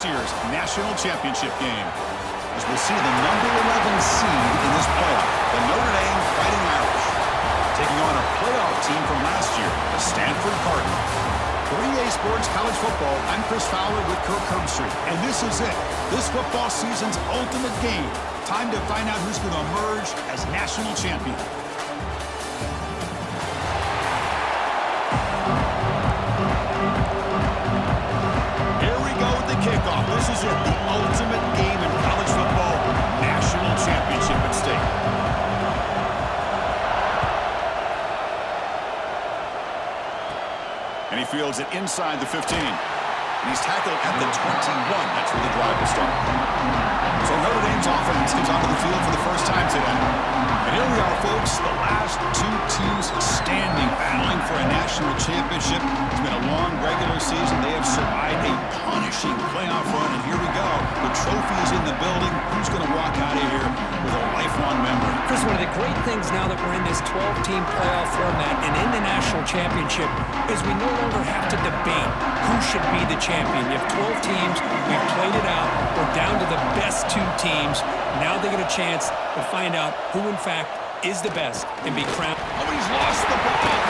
Year's national championship game, as we'll see the number 11 seed in this playoff, the Notre Dame Fighting Irish, taking on a playoff team from last year, the Stanford Cardinals. For EA Sports College Football, I'm Chris Fowler with Kirk Herbstreit, and this is it. This football season's ultimate game. Time to find out who's going to emerge as national champion. Kickoff. This is it, the ultimate game in college football, national championship at stake. And he fields it inside the 15. And he's tackled at the 21. That's where the drive will start. So Notre Dame's offense gets onto the field for the first time today. And here we are, folks, the last two teams standing, battling for a national championship. It's been a long regular season. They have survived a punishing playoff run, and here we go. The trophy is in the building. Who's going to walk out of here with a lifelong memory? Chris, one of the great things now that we're in this 12-team playoff format and in the national championship is we no longer have to debate who should be the champion. You have 12 teams. We've played it out. We're down to the best two teams. Now they get a chance to find out who, in fact, is the best and be crowned. Oh, he's lost the ball.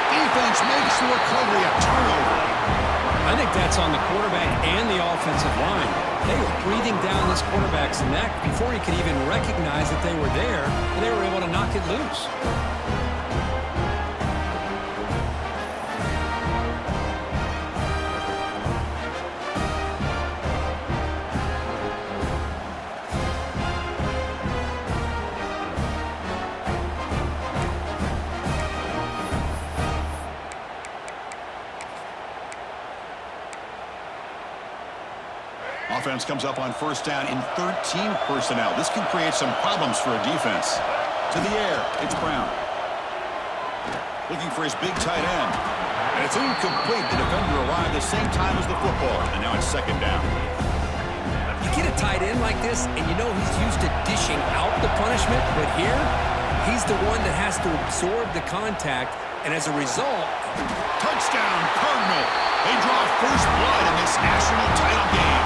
Defense makes the recovery, a turnover. I think that's on the quarterback and the offensive line. They were breathing down this quarterback's neck before he could even recognize that they were there, and they were able to knock it loose. Offense comes up on first down in 13 personnel. This can create some problems for a defense. To the air, it's Brown. Looking for his big tight end. And it's incomplete. The defender arrived the same time as the football. And now it's second down. You get a tight end like this, and you know he's used to dishing out the punishment. But here, he's the one that has to absorb the contact. And as a result, touchdown, Cardinal. They draw first blood in this national title game.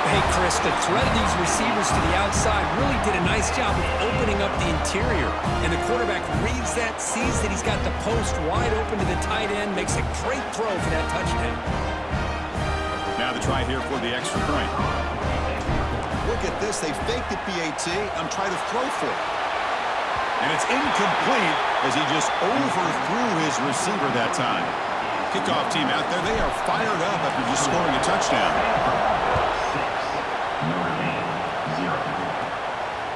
Hey, Chris, the threat of these receivers to the outside really did a nice job of opening up the interior. And the quarterback reads that, sees that he's got the post wide open to the tight end, makes a great throw for that touchdown. Now the try here for the extra point. Look at this. They faked the PAT. I'm trying to throw for it. And it's incomplete as he just overthrew his receiver that time. Kickoff team out there. They are fired up after just scoring a touchdown.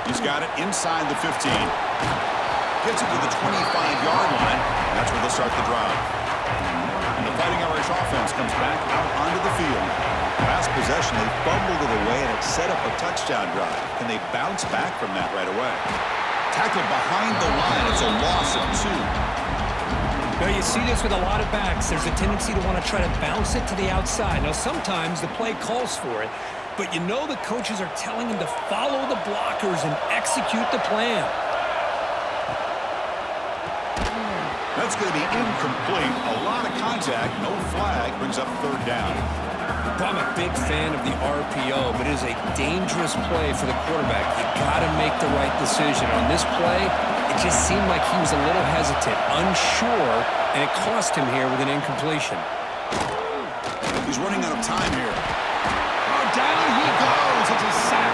He's got it inside the 15. Gets it to the 25-yard line. And that's where they'll start the drive. And the Fighting Irish offense comes back out onto the field. Last possession, they fumbled it away, and it set up a touchdown drive. Can they bounce back from that right away? Tackled behind the line. It's a loss of 2. Now, you see this with a lot of backs. There's a tendency to want to try to bounce it to the outside. Now, sometimes the play calls for it, but you know the coaches are telling him to follow the blockers and execute the plan. That's going to be incomplete. A lot of contact. No flag. Brings up third down. I'm a big fan of the RPO, but it is a dangerous play for the quarterback. You got to make the right decision. On this play, it just seemed like he was a little hesitant, unsure, and it cost him here with an incompletion. He's running out of time here. Down he goes. It's a sack.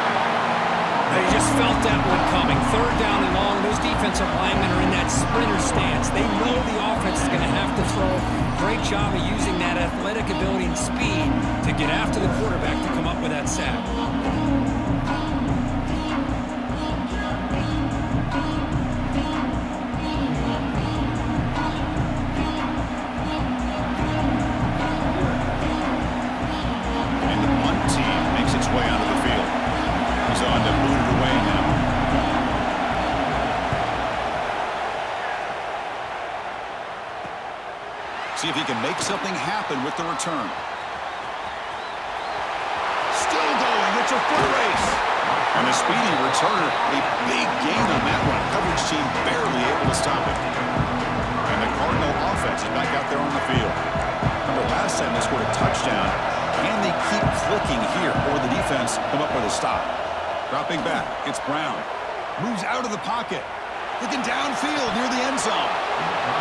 They just felt that one coming. Third down and long. Those defensive linemen are in that sprinter stance. They know the offense is going to have to throw. Great job of using that athletic ability and speed to get after the quarterback to come up with that sack. Way onto the field. He's on to boot it away now. See if he can make something happen with the return. Still going. It's a foot race. And the speedy returner, a big gain on that one. Coverage team barely able to stop it. And the Cardinal offense is back out there on the field. Remember last time they scored a touchdown Can they keep clicking here, or the defense come up with a stop? Dropping back, it's Brown. Moves out of the pocket. Looking downfield near the end zone.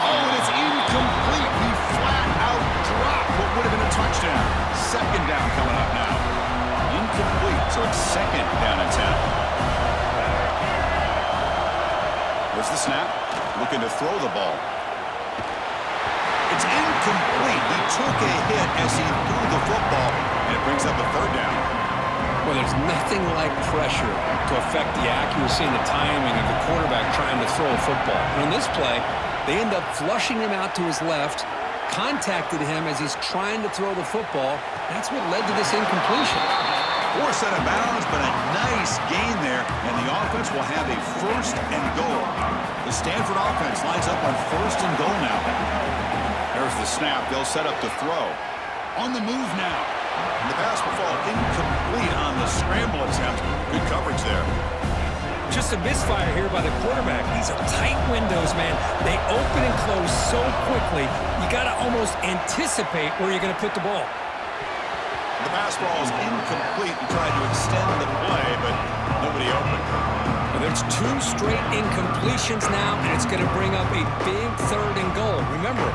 Oh, and it's incomplete. He flat out dropped what would have been a touchdown. Second down coming up now. Incomplete, so it's second down and 10. There's the snap. Looking to throw the ball. It's incomplete. He took a hit as he threw the football, and it brings up a third down. Well, there's nothing like pressure to affect the accuracy and the timing of the quarterback trying to throw a football. And on this play, they end up flushing him out to his left, contacted him as he's trying to throw the football. That's what led to this incompletion. Forced out of bounds, but a nice gain there, and the offense will have a first and goal. The Stanford offense lines up on first and goal now. There's the snap. They'll set up to throw. On the move now. And the pass will fall incomplete on the scramble attempt. Good coverage there. Just a misfire here by the quarterback. These are tight windows, man. They open and close so quickly, you got to almost anticipate where you're going to put the ball. The pass ball is incomplete. He tried to extend the play, but nobody open. Well, there's two straight incompletions now, and it's going to bring up a big third and goal. Remember,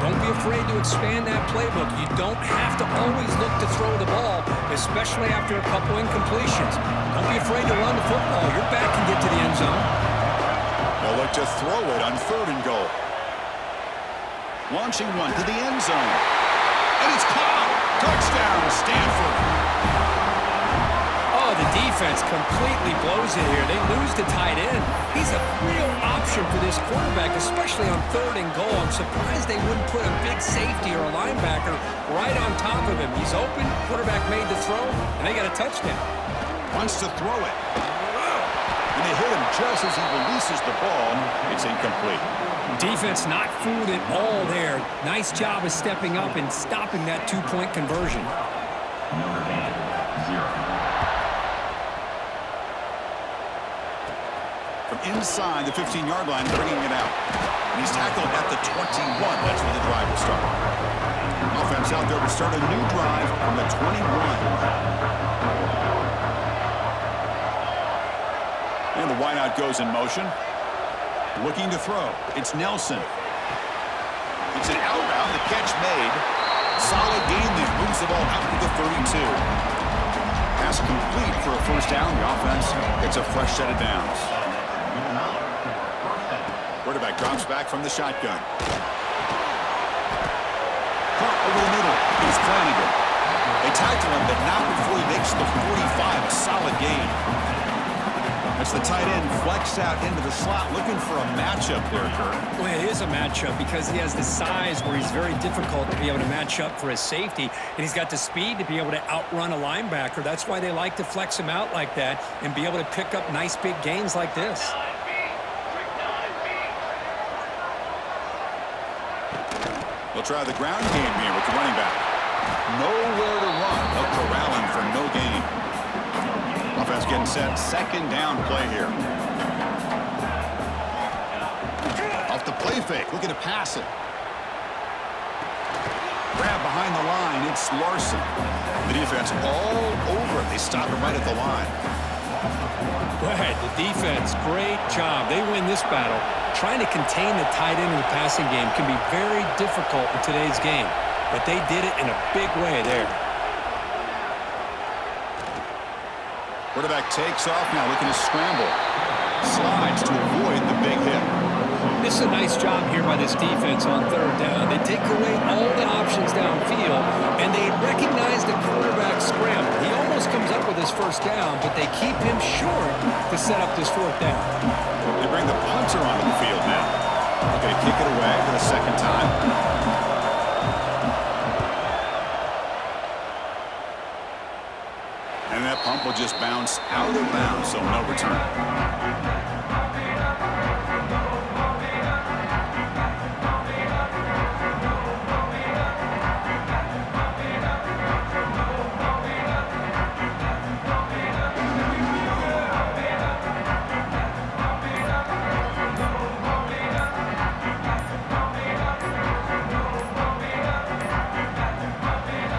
don't be afraid to expand that playbook. You don't have to always look to throw the ball, especially after a couple incompletions. Don't be afraid to run the football. Your back can get to the end zone. They'll look to throw it on third and goal. Launching one to the end zone. And it's caught. Touchdown, Stanford. Oh, the defense completely blows it here. They lose the tight end. He's a real option for this quarterback, especially on third and goal. I'm surprised they wouldn't put a big safety or a linebacker right on top of him. He's open, quarterback made the throw, and they got a touchdown. Wants to throw it. And they hit him just as he releases the ball. It's incomplete. Defense not fooled at all there. Nice job of stepping up and stopping that two-point conversion. From inside the 15-yard line, bringing it out. And he's tackled at the 21. That's where the drive will start. Offense out there to start a new drive from the 21. And the wideout goes in motion. Looking to throw. It's Nelson. It's an out route. The catch made. Solid gain there. Moves the ball out to the 32. Pass complete for a first down. The offense gets a fresh set of downs. Quarterback drops back from the shotgun. Caught over the middle. It's Flanagan. They tackle him, but not before he makes the 45. A solid gain. As the tight end flexed out into the slot, looking for a matchup there, Kurt. Well, it is a matchup because he has the size where he's very difficult to be able to match up for his safety, and he's got the speed to be able to outrun a linebacker. That's why they like to flex him out like that and be able to pick up nice big gains like this. They'll try the ground game here with the running back. Nowhere to run. They'll corral him for no gain. Offense getting set. Second down play here. Off the play fake. Looking to pass it. Grab behind the line. It's Larson. The defense all over it. They stop him right at the line. Right, the defense, great job. They win this battle. Trying to contain the tight end in the passing game can be very difficult in today's game, but they did it in a big way there. Quarterback takes off now, looking to scramble. Slides to avoid the big hit. This is a nice job here by this defense on third down. They take away all the options downfield, and they recognize the quarterback scramble. He almost comes up with his first down, but they keep him short to set up this fourth down. They bring the punter onto the field now. Looking to kick it away for the second time. And that pump will just bounce out of bounds, so no return.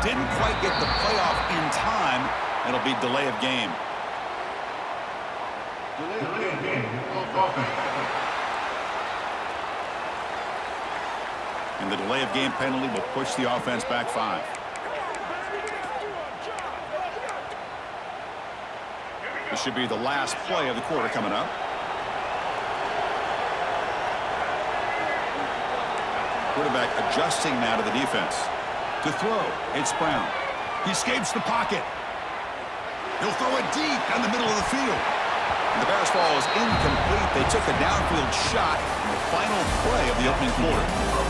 Didn't quite get the It'll be delay of game. Delay of game. Offense. And the delay of game penalty will push the offense back 5. This should be the last play of the quarter coming up. Quarterback adjusting now to the defense. To throw, it's Brown. He escapes the pocket. He'll throw it deep down the middle of the field. And the Bears' ball is incomplete. They took a downfield shot in the final play of the opening quarter.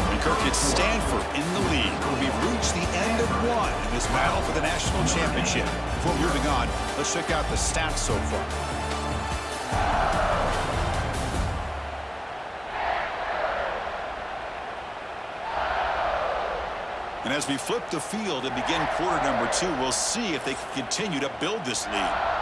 And Kirk gets Stanford in the lead. We've reached the end of one in this battle for the national championship. Before moving on, let's check out the stats so far. And as we flip the field and begin quarter number 2, we'll see if they can continue to build this lead.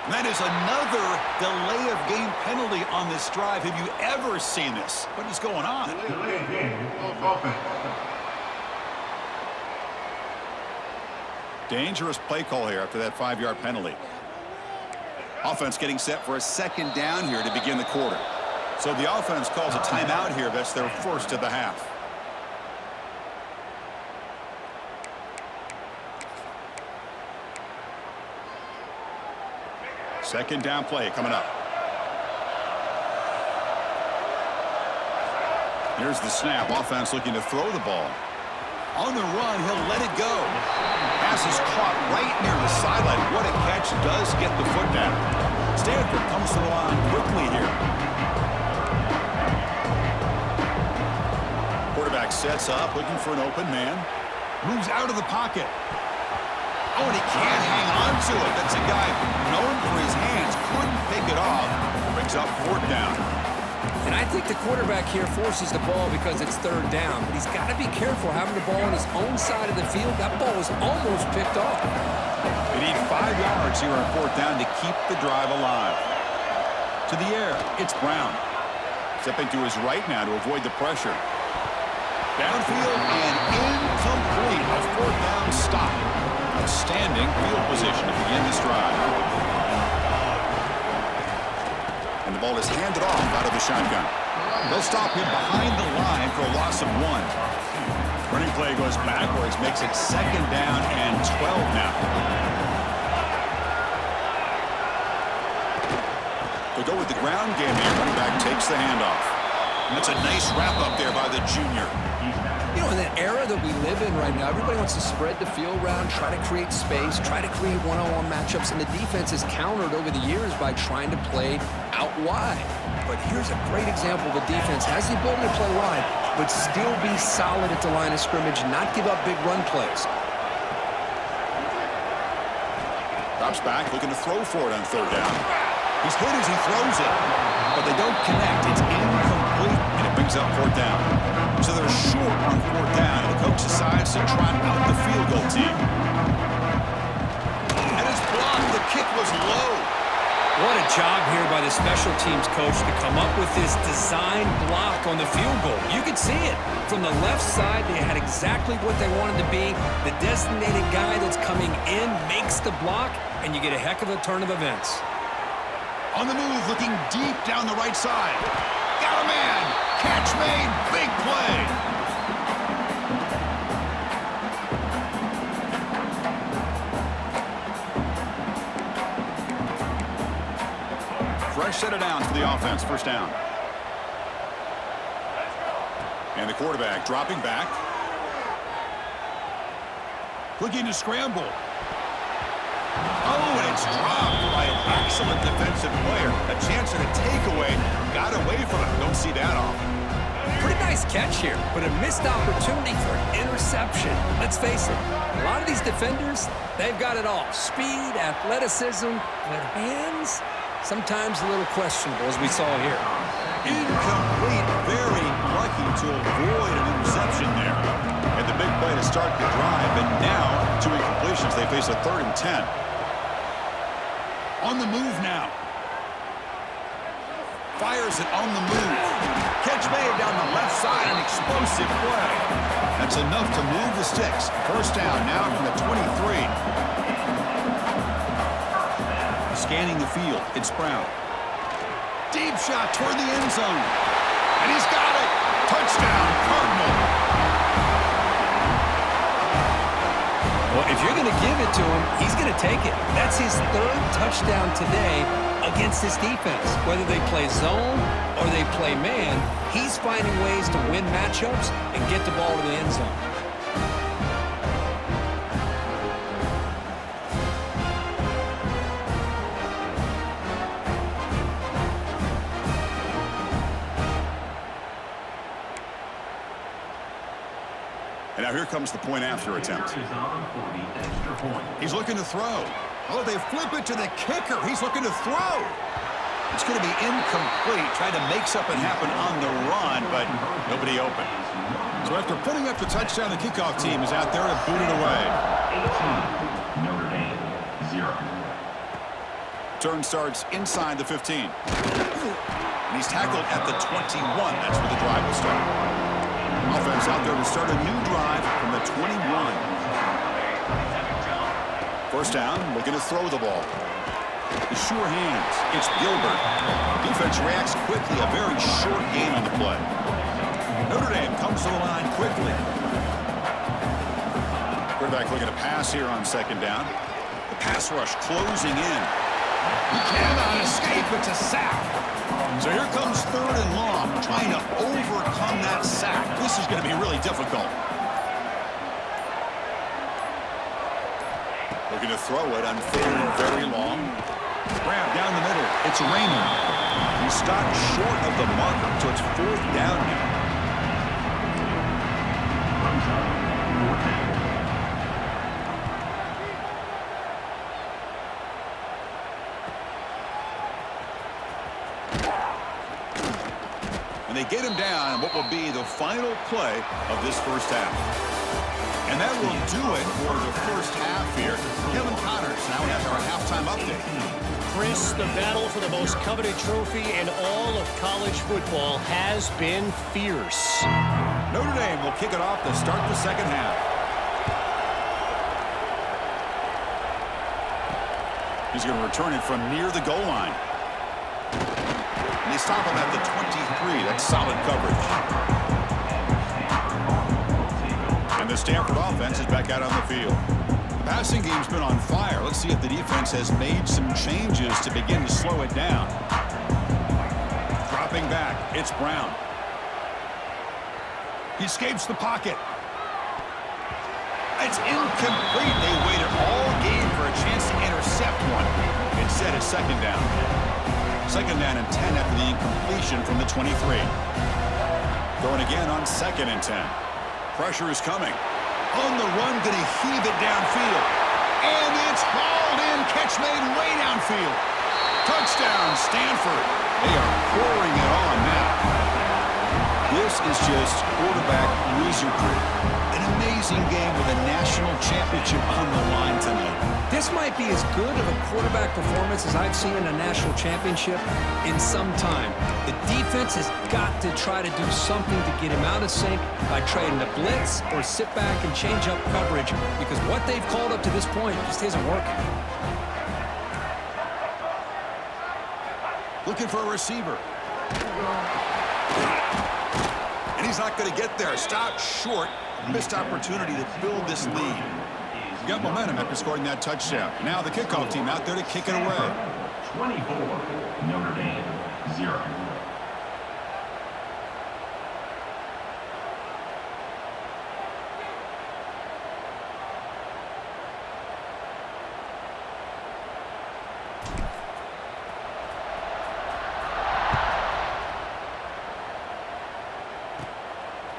That is another delay of game penalty on this drive. Have you ever seen this? What is going on? Delay of game. Offense. Dangerous play call here after that 5-yard penalty. Offense getting set for a second down here to begin the quarter. So the offense calls a timeout here. That's their first of the half. Second down play coming up. Here's the snap. Offense looking to throw the ball. On the run, he'll let it go. Pass is caught right near the sideline. What a catch. Does get the foot down. Stanford comes to the line quickly here. Quarterback sets up, looking for an open man. Moves out of the pocket. Oh, and he can't hang on to it. That's a guy known for his hands. Couldn't pick it off. Brings up 4th down. And I think the quarterback here forces the ball because it's 3rd down. But he's got to be careful having the ball on his own side of the field. That ball was almost picked off. They need 5 yards here on 4th down to keep the drive alive. To the air, it's Brown. Stepping to his right now to avoid the pressure. Downfield and incomplete. A 4th down stop. Outstanding field position to begin this drive. And the ball is handed off out of the shotgun. They'll stop him behind the line for a loss of 1. Running play goes backwards, makes it 2nd down and 12 now. They go with the ground game here. Running back takes the handoff. And that's a nice wrap up there by the junior. You know, in the era that we live in right now, everybody wants to spread the field around, try to create space, try to create one-on-one matchups, and the defense has countered over the years by trying to play out wide. But here's a great example. The defense has the ability to play wide, but still be solid at the line of scrimmage, not give up big run plays. Drops back, looking to throw for it on 3rd down. He's hit as he throws it, but they don't connect. It's incomplete, and it brings up 4th down. So they're short on 4th down, and the coach decides to trot out the field goal team. And it's blocked. The kick was low. What a job here by the special teams coach to come up with this design block on the field goal. You could see it. From the left side, they had exactly what they wanted to be. The designated guy that's coming in makes the block, and you get a heck of a turn of events. On the move, looking deep down the right side. Got a man. Catch made. Big play. Fresh set of downs for the offense. 1st down. And the quarterback dropping back. Looking to scramble. Oh, and it's dropped by an excellent defensive player. A chance at a takeaway. Got away from it. Don't see that often. Pretty nice catch here, but a missed opportunity for an interception. Let's face it, a lot of these defenders, they've got it all. Speed, athleticism, but hands, sometimes a little questionable, as we saw here. Incomplete. Very start the drive, but now 2 incompletions. They face a 3rd and 10. On the move now. Fires it on the move. Catch made down the left side, an explosive play. That's enough to move the sticks. First down now from the 23. Scanning the field, it's Brown. Deep shot toward the end zone. And he's got it. Touchdown, Cardinal. Well, if you're going to give it to him, he's going to take it. That's his 3rd touchdown today against this defense. Whether they play zone or they play man, he's finding ways to win matchups and get the ball to the end zone. And now here comes the point after attempt. He's looking to throw. Oh, they flip it to the kicker. He's looking to throw. It's going to be incomplete. Tried to make something happen on the run, but nobody open. So after putting up the touchdown, the kickoff team is out there to boot it away. 18, Notre Dame, 0. Turn starts inside the 15. And he's tackled at the 21. That's where the drive will start. Offense out there to start a new drive from the 21. First down, looking to throw the ball. The sure hands. It's Gilbert. Defense reacts quickly. A very short gain on the play. Notre Dame comes to the line quickly. Quarterback looking to pass here on 2nd down. The pass rush closing in. He cannot escape. It's a sack. So here comes 3rd and long, trying to overcome that sack. This is going to be really difficult. Looking to throw it on 3rd and very long. Grab down the middle. It's Raymond. He stopped short of the marker, so it's 4th down now. And they get him down in what will be the final play of this first half. And that will do it for the first half here. Kevin Connors now has our halftime update. Chris, the battle for the most coveted trophy in all of college football has been fierce. Notre Dame will kick it off to start the second half. He's going to return it from near the goal line. And they stop him at the 23. That's solid coverage. And the Stanford offense is back out on the field. The passing game's been on fire. Let's see if the defense has made some changes to begin to slow it down. Dropping back, it's Brown. He escapes the pocket. It's incomplete. They waited all game for a chance to intercept one. Instead, it's 2nd down. 2nd down and 10 after the incompletion from the 23. Going again on 2nd and 10. Pressure is coming. On the run, going to heave it downfield. And it's hauled in. Catch made way downfield. Touchdown, Stanford. They are pouring it on now. This is just quarterback wizardry. An amazing game with a national championship on the line tonight. This might be as good of a quarterback performance as I've seen in a national championship in some time. The defense has got to try to do something to get him out of sync by trading the blitz or sit back and change up coverage, because what they've called up to this point just isn't working. Looking for a receiver. And he's not going to get there. Stopped short. Missed opportunity to build this lead. Got momentum after scoring that touchdown. Now the kickoff team out there to kick it away. 24, Notre Dame, 0.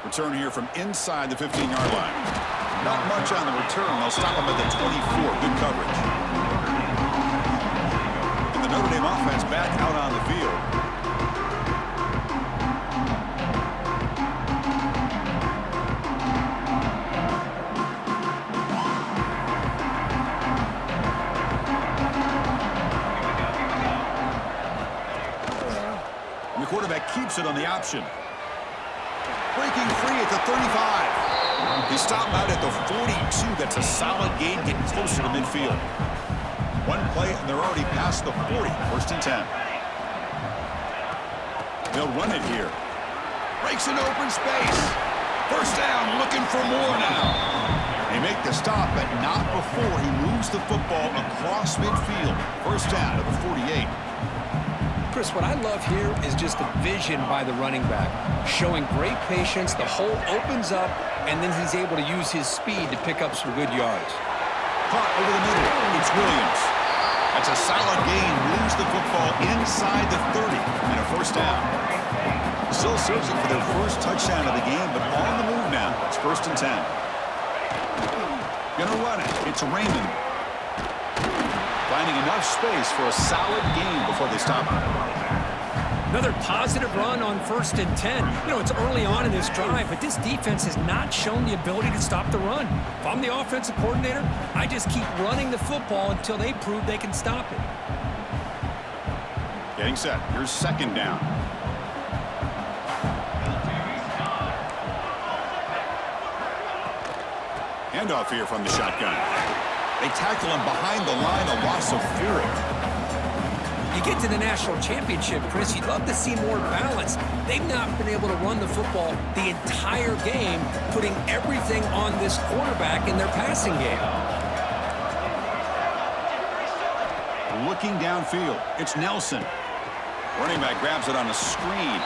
Return here from inside the 15-yard line. Not much on the return. They'll stop him at the 24. Good coverage. And the Notre Dame offense back out on the field. it on the option. Breaking free at the 35. He stopped out at the 42. That's a solid gain, getting closer to midfield. One play, and they're already past the 40. First and 10. They'll run it here. Breaks an open space. First down, looking for more now. They make the stop, but not before he moves the football across midfield. First down to the 48. Chris, what I love here is just the vision by the running back. Showing great patience, the hole opens up, and then he's able to use his speed to pick up some good yards. Caught over the middle. It's Williams. That's a solid gain. Moves the football inside the 30 and a first down. Still searching for their first touchdown of the game, but on the move now. It's first and 10. Gonna run it. It's Raymond. Finding enough space for a solid gain before they stop him. Another positive run on first and 10. You know, it's early on in this drive, but this defense has not shown the ability to stop the run. If I'm the offensive coordinator, I just keep running the football until they prove they can stop it. Getting set. Here's second down. Handoff here from the shotgun. They tackle him behind the line, a loss of 4. You get to the national championship, Chris, you'd love to see more balance. They've not been able to run the football the entire game, putting everything on this quarterback in their passing game. Looking downfield, it's Nelson. Running back grabs it on a screen.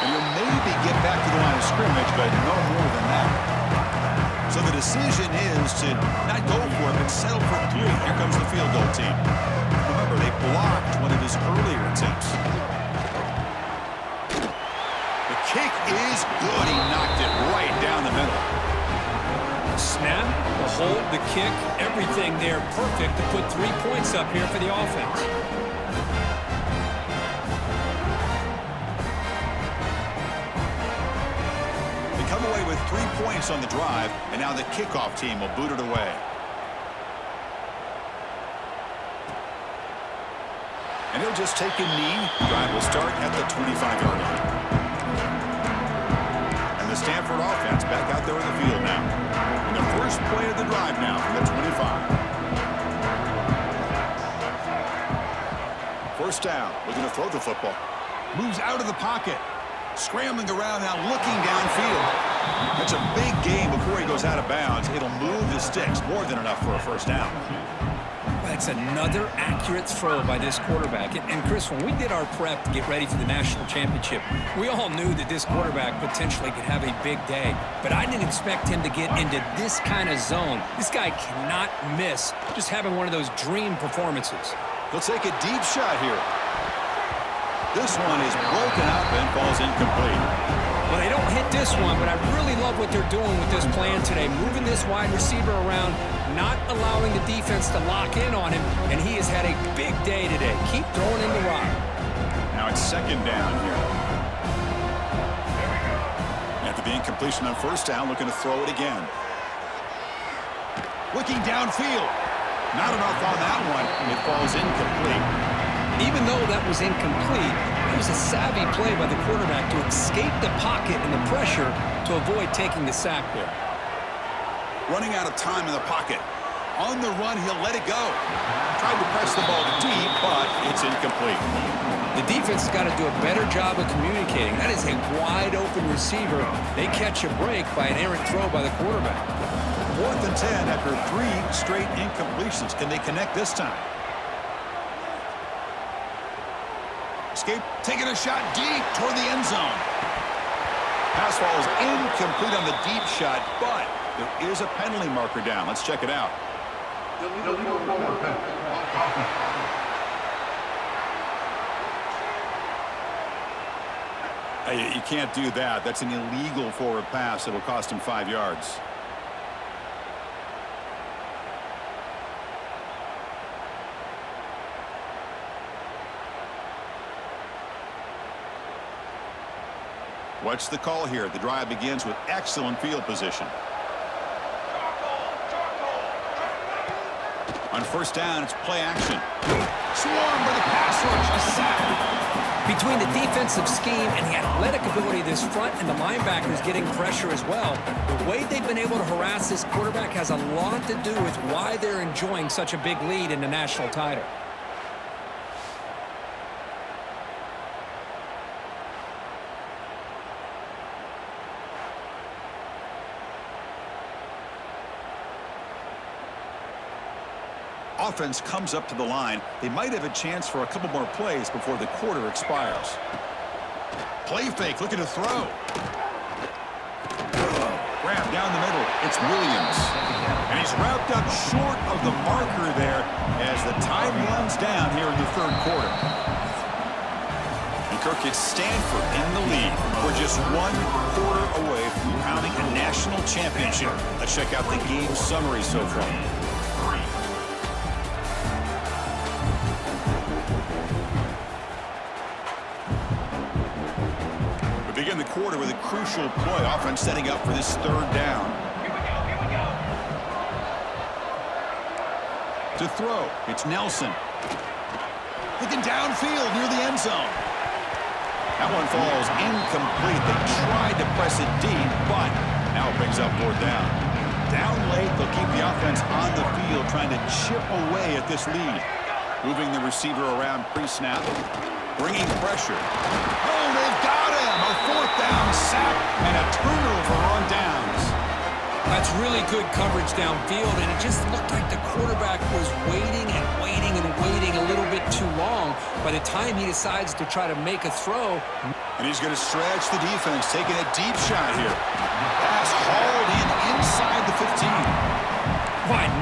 And he'll maybe get back to the line of scrimmage, but no more than that. So the decision is to not go for it, but settle for 3. Here comes the field goal team. Remember, they blocked one of his earlier attempts. The kick is good. He knocked it right down the middle. Snap, the hold, the kick, everything there perfect to put 3 points up here for the offense. Come away with 3 points on the drive, and now the kickoff team will boot it away. And he'll just take a knee. Drive will start at the 25-yard line. And the Stanford offense back out there in the field now. And the first play of the drive now from the 25. First down. Looking to throw the football. Moves out of the pocket. Scrambling around now, looking downfield. That's a big gain before he goes out of bounds. It'll move the sticks, more than enough for a first down. That's another accurate throw by this quarterback. And Chris, when we did our prep to get ready for the national championship, we all knew that this quarterback potentially could have a big day. But I didn't expect him to get into this kind of zone. This guy cannot miss just having one of those dream performances. He'll take a deep shot here. This one is broken up and falls incomplete. Well, they don't hit this one, but I really love what they're doing with this plan today. Moving this wide receiver around, not allowing the defense to lock in on him, and he has had a big day today. Keep throwing in the rock. Now it's second down here. After the incompletion on first down, looking to throw it again. Looking downfield. Not enough on that one. It falls incomplete. Even though that was incomplete, it was a savvy play by the quarterback to escape the pocket and the pressure to avoid taking the sack there. Running out of time in the pocket. On the run, he'll let it go. Tried to press the ball deep, but it's incomplete. The defense has got to do a better job of communicating. That is a wide-open receiver. They catch a break by an errant throw by the quarterback. 4th and 10 after 3 straight incompletions. Can they connect this time? Escape, taking a shot deep toward the end zone. Pass falls incomplete on the deep shot, but there is a penalty marker down. Let's check it out. You can't do that. That's an illegal forward pass. It'll cost him 5 yards. What's the call here? The drive begins with excellent field position. On first down, it's play action. Swarmed by the pass rush. A sack. Between the defensive scheme and the athletic ability of this front and the linebackers getting pressure as well, the way they've been able to harass this quarterback has a lot to do with why they're enjoying such a big lead in the national title. Offense comes up to the line. They might have a chance for a couple more plays before the quarter expires. Play fake, looking to throw. Grab down the middle. It's Williams. And he's wrapped up short of the marker there as the time runs down here in the third quarter. And Kirk, it's Stanford in the lead. We're just 1 quarter away from crowning a national championship. Let's check out the game summary so far. Begin the quarter with a crucial play. Offense setting up for this third down. To throw, it's Nelson. Looking downfield near the end zone. That one falls incomplete. They tried to press it deep, but now it brings up fourth down. Down late, they'll keep the offense on the field, trying to chip away at this lead. Moving the receiver around pre-snap. Bringing pressure. Oh, they've got him! A fourth down sack and a turnover on downs. That's really good coverage downfield, and it just looked like the quarterback was waiting and waiting and waiting a little bit too long. By the time he decides to try to make a throw. And he's going to stretch the defense, taking a deep shot here. Pass hauled in inside the 15.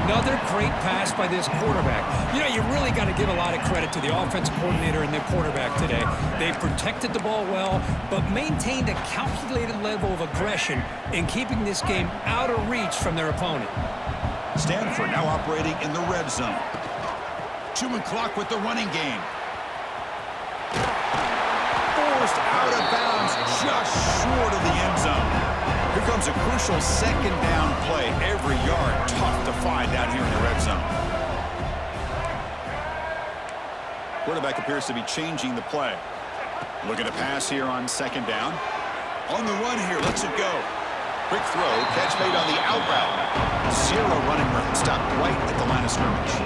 Another great pass by this quarterback. You know, you really got to give a lot of credit to the offensive coordinator and the quarterback today. They protected the ball well, but maintained a calculated level of aggression in keeping this game out of reach from their opponent. Stanford now operating in the red zone. Chewing clock with the running game. Forced out of bounds just short of the end zone. Here comes a crucial second down play. Every yard tough to find down here in the red zone. Quarterback appears to be changing the play. Looking to pass here on second down. On the run here, lets it go. Quick throw, catch made on the out route. Zero running room, stopped right at the line of scrimmage.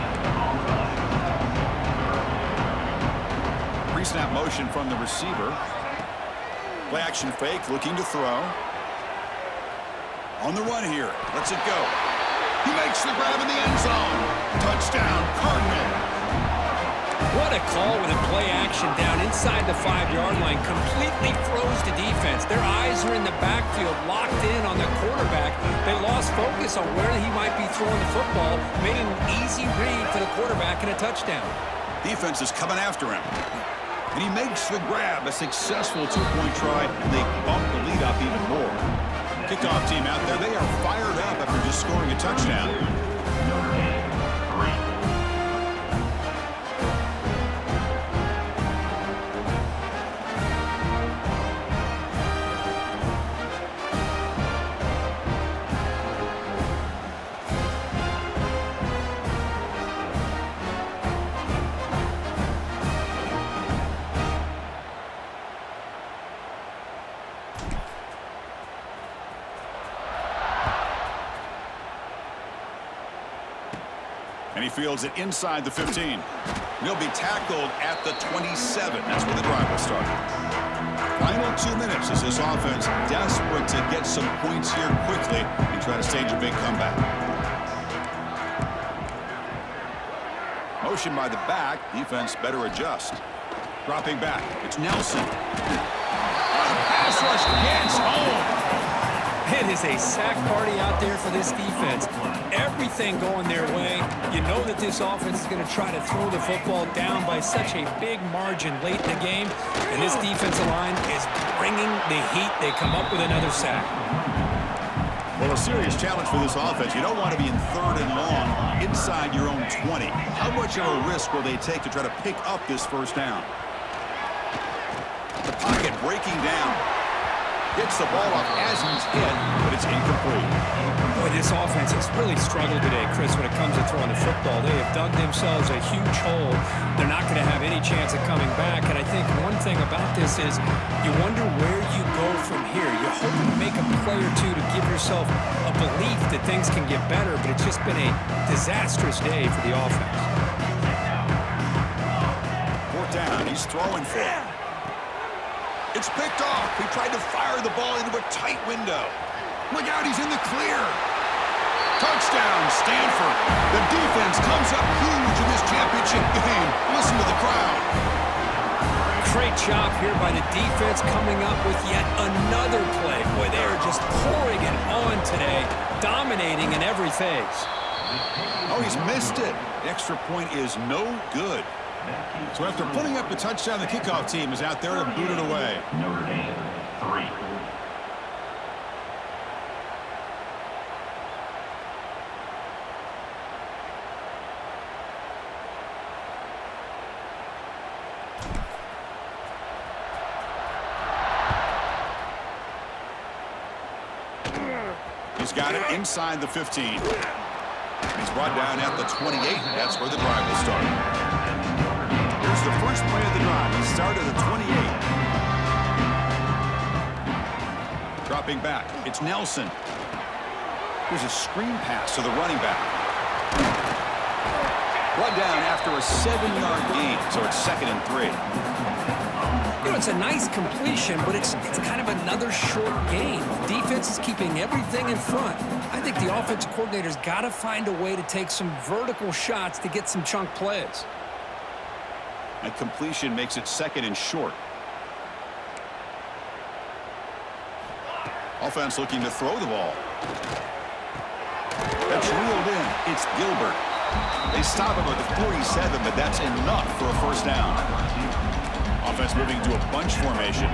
Pre-snap motion from the receiver. Play action fake, looking to throw. On the run here, lets it go. He makes the grab in the end zone. Touchdown, Cardinal. What a call with a play action down inside the 5-yard line. Completely froze the defense. Their eyes were in the backfield, locked in on the quarterback. They lost focus on where he might be throwing the football, made an easy read for the quarterback and a touchdown. Defense is coming after him. And he makes the grab, a successful two-point try, and they bump the lead up even more. Kickoff team out there, they are fired up after just scoring a touchdown. Notre Dame, 3. And he fields it inside the 15. And he'll be tackled at the 27. That's where the drive will start. Final 2 minutes as this offense desperate to get some points here quickly and try to stage a big comeback. Motion by the back. Defense better adjust. Dropping back. It's Nelson. Pass rush gets home. It is a sack party out there for this defense. Everything going their way. You know that this offense is going to try to throw the football down by such a big margin late in the game. And this defensive line is bringing the heat. They come up with another sack. Well, a serious challenge for this offense. You don't want to be in third and long inside your own 20. How much of a risk will they take to try to pick up this first down? The pocket breaking down. Gets the ball off as he's hit, but it's incomplete. Boy, this offense has really struggled today, Chris, when it comes to throwing the football. They have dug themselves a huge hole. They're not going to have any chance of coming back. And I think one thing about this is you wonder where you go from here. You're hoping to make a play or two to give yourself a belief that things can get better, but it's just been a disastrous day for the offense. Fourth down, he's throwing for it. It's picked off. He tried to fire the ball into a tight window. Look out, he's in the clear. Touchdown, Stanford. The defense comes up huge in this championship game. Listen to the crowd. Great job here by the defense coming up with yet another play. Boy, they are just pouring it on today, dominating in every phase. Oh, he's missed it. The extra point is no good. So after putting up the touchdown, the kickoff team is out there to boot it away. Notre Dame, 3. He's got it inside the 15. He's brought down at the 28. That's where the drive will start. Here's the first play of the drive. He started at the 28. Dropping back. It's Nelson. Here's a screen pass to the running back. Brought down after a 7-yard gain, so it's 2nd and 3. You know, it's a nice completion, but it's kind of another short game. Defense is keeping everything in front. I think the offensive coordinator's got to find a way to take some vertical shots to get some chunk plays. That completion makes it 2nd and short. Offense looking to throw the ball. That's reeled in. It's Gilbert. They stop him at the 47, but that's enough for a first down. Offense moving to a bunch formation.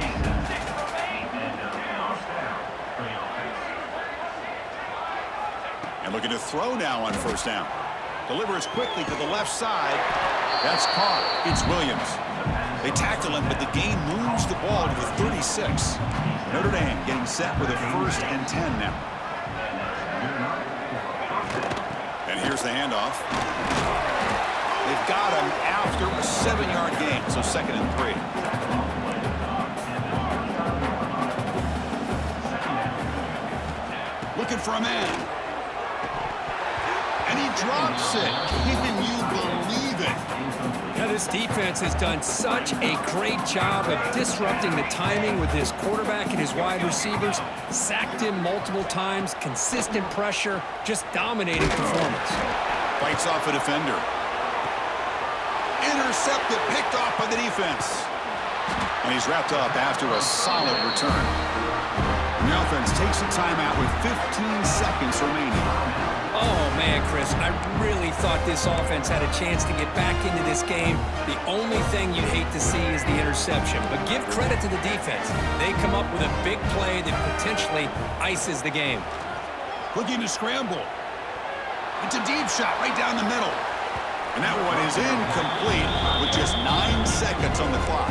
And looking to throw now on first down. Delivers quickly to the left side. That's caught. It's Williams. They tackle him, but the gain moves the ball to the 36. Notre Dame getting set with a 1st and 10 now. And here's the handoff. They've got him after a 7-yard gain, so 2nd and 3. Looking for a man. And he drops it. Can you believe it? Yeah, this defense has done such a great job of disrupting the timing with his quarterback and his wide receivers. Sacked him multiple times, consistent pressure, just dominating performance. Fights off a defender. Intercepted, picked off by the defense. And he's wrapped up after a solid return. And the offense takes a timeout with 15 seconds remaining. Oh, man, Chris, I really thought this offense had a chance to get back into this game. The only thing you'd hate to see is the interception. But give credit to the defense. They come up with a big play that potentially ices the game. Looking to scramble. It's a deep shot right down the middle. And that one is incomplete with just 9 seconds on the clock.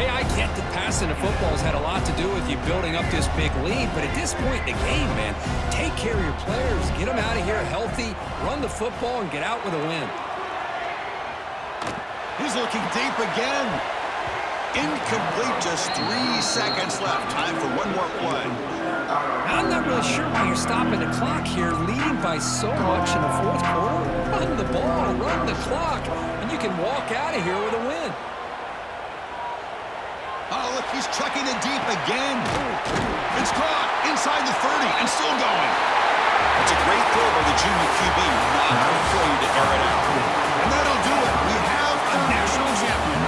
Hey, I get that passing the football's had a lot to do with you building up this big lead, but at this point in the game, man, take care of your players, get them out of here healthy, run the football, and get out with a win. He's looking deep again. Incomplete, just 3 seconds left. Time for one more play. I'm not really sure why you're stopping the clock here, leading by so much in the 4th quarter. Run the ball, run the clock, and you can walk out of here with a win. Oh, look, he's chucking it deep again. It's caught inside the 30 and still going. It's a great throw by the junior QB, not afraid to air it out. And that'll do it. We have a national champion.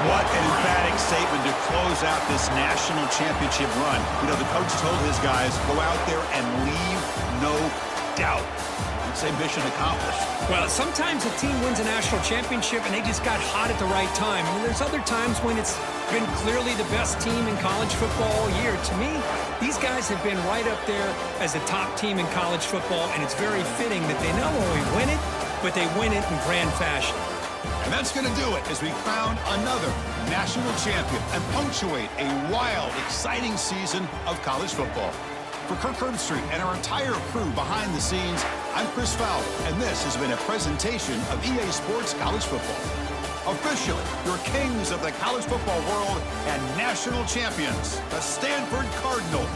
What an emphatic statement to close out this national championship run. You know, the coach told his guys, go out there and leave no doubt. I'd say mission accomplished. Well, sometimes a team wins a national championship and they just got hot at the right time. I mean, there's other times when it's been clearly the best team in college football all year. To me, these guys have been right up there as a top team in college football, and it's very fitting that they not only win it, but they win it in grand fashion. And that's going to do it as we crown another national champion and punctuate a wild, exciting season of college football. For Kirk Herbstreit and our entire crew behind the scenes, I'm Chris Fowler, and this has been a presentation of EA Sports College Football. Officially, your kings of the college football world and national champions, the Stanford Cardinal.